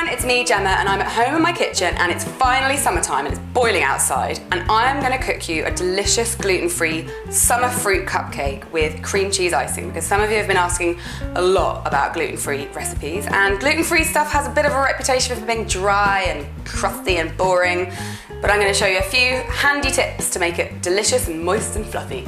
everyone, it's me, Gemma, and I'm at home in my kitchen, and it's finally summertime and it's boiling outside, and I'm gonna cook you a delicious gluten-free summer fruit cupcake with cream cheese icing, because some of you have been asking a lot about gluten-free recipes, and gluten-free stuff has a bit of a reputation for being dry and crusty and boring, but I'm gonna show you a few handy tips to make it delicious and moist and fluffy.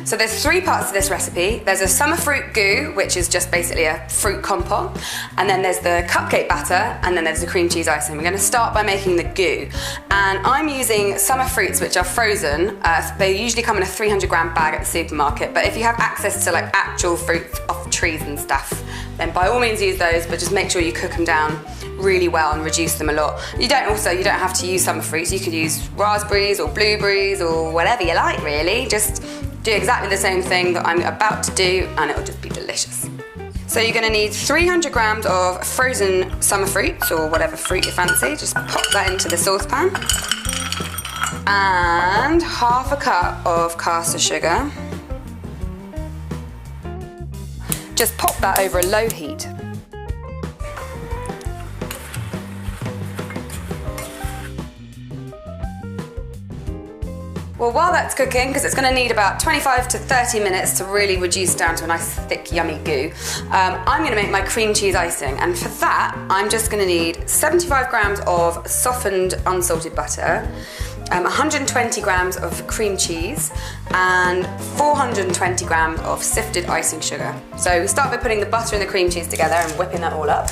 So there's three parts to this recipe. There's a summer fruit goo, which is just basically a fruit compote, and then there's the cupcake batter, and then there's the cream cheese icing. We're going to start by making the goo, and I'm using summer fruits which are frozen. They usually come in a 300-gram bag at the supermarket, but if you have access to like actual fruit off trees and stuff, then by all means use those, but just make sure you cook them down really well and reduce them a lot. You don't have to use summer fruits. You could use raspberries or blueberries or whatever you like, really. Just do exactly the same thing that I'm about to do, and it'll just be delicious. So you're gonna need 300 grams of frozen summer fruits, or whatever fruit you fancy. Just pop that into the saucepan. And half a cup of caster sugar. Just pop that over a low heat. Well, while that's cooking, because it's going to need about 25 to 30 minutes to really reduce down to a nice thick yummy goo, I'm going to make my cream cheese icing, and for that I'm just going to need 75 grams of softened unsalted butter, 120 grams of cream cheese, and 420 grams of sifted icing sugar. So we start by putting the butter and the cream cheese together and whipping that all up.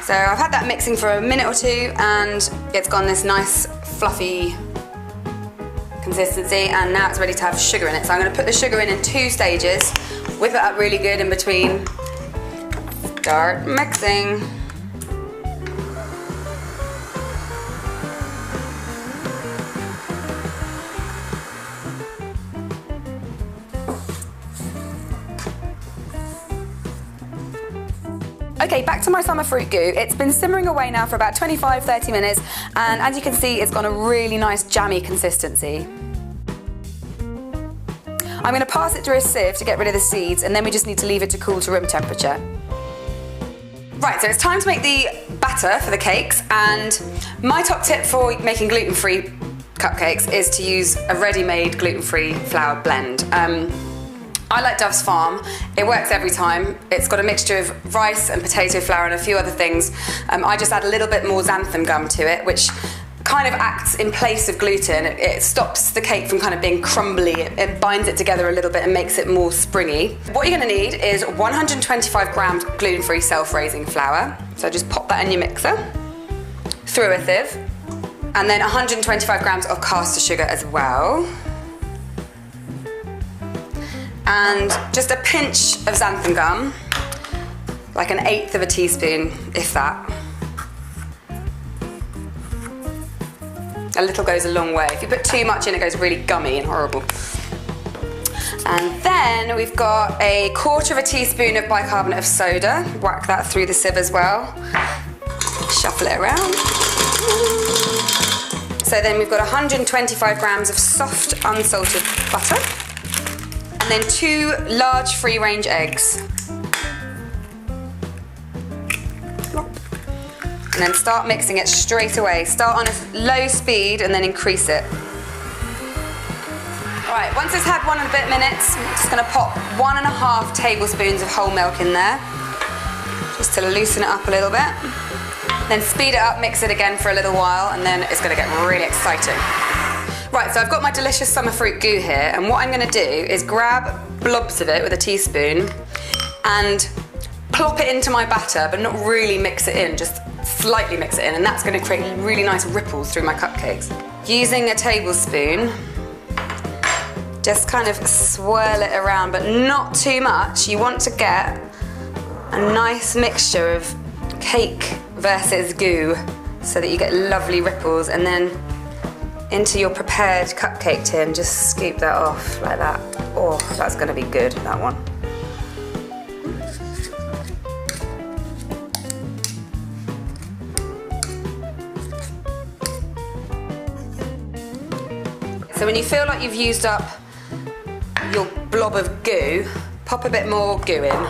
So I've had that mixing for a minute or two, and it's gone this nice fluffy consistency, and now it's ready to have sugar in it. So I'm going to put the sugar in 2 stages, whip it up really good in between, start mixing. Okay, back to my summer fruit goo. It's been simmering away now for about 25-30 minutes, and as you can see, it's got a really nice jammy consistency. I'm going to pass it through a sieve to get rid of the seeds, and then we just need to leave it to cool to room temperature. Right, so it's time to make the batter for the cakes, and my top tip for making gluten-free cupcakes is to use a ready-made gluten-free flour blend. I like Dove's Farm. It works every time. It's got a mixture of rice and potato flour and a few other things. I just add a little bit more xanthan gum to it, which kind of acts in place of gluten. It stops the cake from kind of being crumbly. It binds it together a little bit and makes it more springy. What you're going to need is 125 grams gluten-free self-raising flour. So just pop that in your mixer through a sieve. And then 125 grams of caster sugar as well. And just a pinch of xanthan gum, like 1/8 of a teaspoon, if that. A little goes a long way. If you put too much in, it goes really gummy and horrible. And then we've got 1/4 teaspoon of bicarbonate of soda. Whack that through the sieve as well. Shuffle it around. So then we've got 125 grams of soft unsalted butter. And then 2 large free-range eggs. And then start mixing it straight away. Start on a low speed and then increase it. Alright, once it's had 1 and a bit minutes, I'm just going to pop 1½ tablespoons of whole milk in there, just to loosen it up a little bit. Then speed it up, mix it again for a little while, and then it's going to get really exciting. Right, so I've got my delicious summer fruit goo here, and what I'm going to do is grab blobs of it with a teaspoon and plop it into my batter, but not really mix it in, just slightly mix it in, and that's going to create really nice ripples through my cupcakes. Using a tablespoon, just kind of swirl it around, but not too much. You want to get a nice mixture of cake versus goo so that you get lovely ripples, and then into your prepared cupcake tin, just scoop that off like that. Oh, that's going to be good, that one. So when you feel like you've used up your blob of goo, pop a bit more goo in.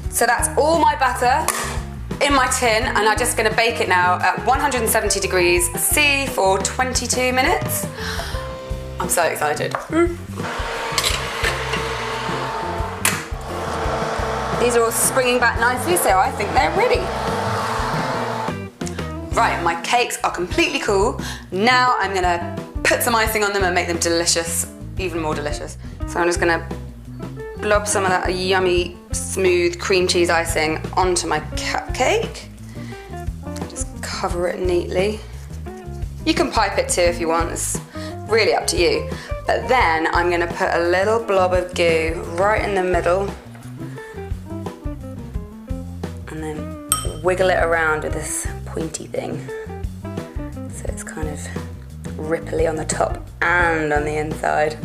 So that's all my butter in my tin, and I'm just gonna bake it now at 170 degrees C for 22 minutes. I'm so excited. These are all springing back nicely, so I think they're ready. Right, my cakes are completely cool. Now I'm gonna put some icing on them and make them delicious, even more delicious. So I'm just gonna blob some of that yummy, smooth cream cheese icing onto my cupcake. Just cover it neatly. You can pipe it too if you want, it's really up to you. But then I'm gonna put a little blob of goo right in the middle and then wiggle it around with this pointy thing. So it's kind of ripply on the top and on the inside.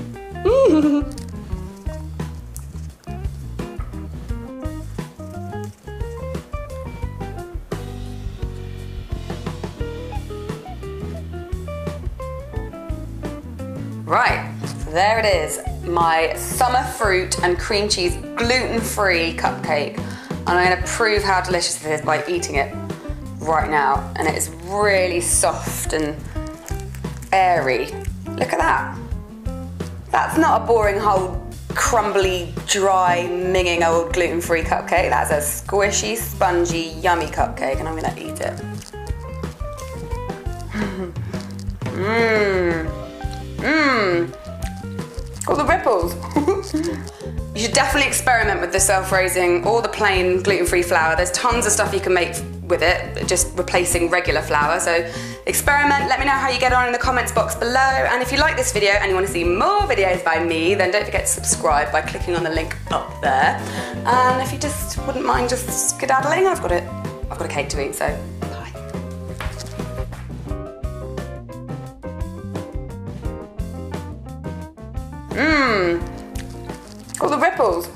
Right, so there it is, my summer fruit and cream cheese gluten-free cupcake. And I'm gonna prove how delicious it is by eating it right now. And it is really soft and airy. Look at that. That's not a boring, whole, crumbly, dry, minging old gluten-free cupcake. That's a squishy, spongy, yummy cupcake, and I'm gonna eat it. All the ripples. You should definitely experiment with the self-raising or the plain gluten-free flour. There's tons of stuff you can make with it, just replacing regular flour. So experiment, let me know how you get on in the comments box below. And if you like this video and you want to see more videos by me, then don't forget to subscribe by clicking on the link up there. And if you just wouldn't mind just skedaddling, I've got a cake to eat, so bye. All the ripples.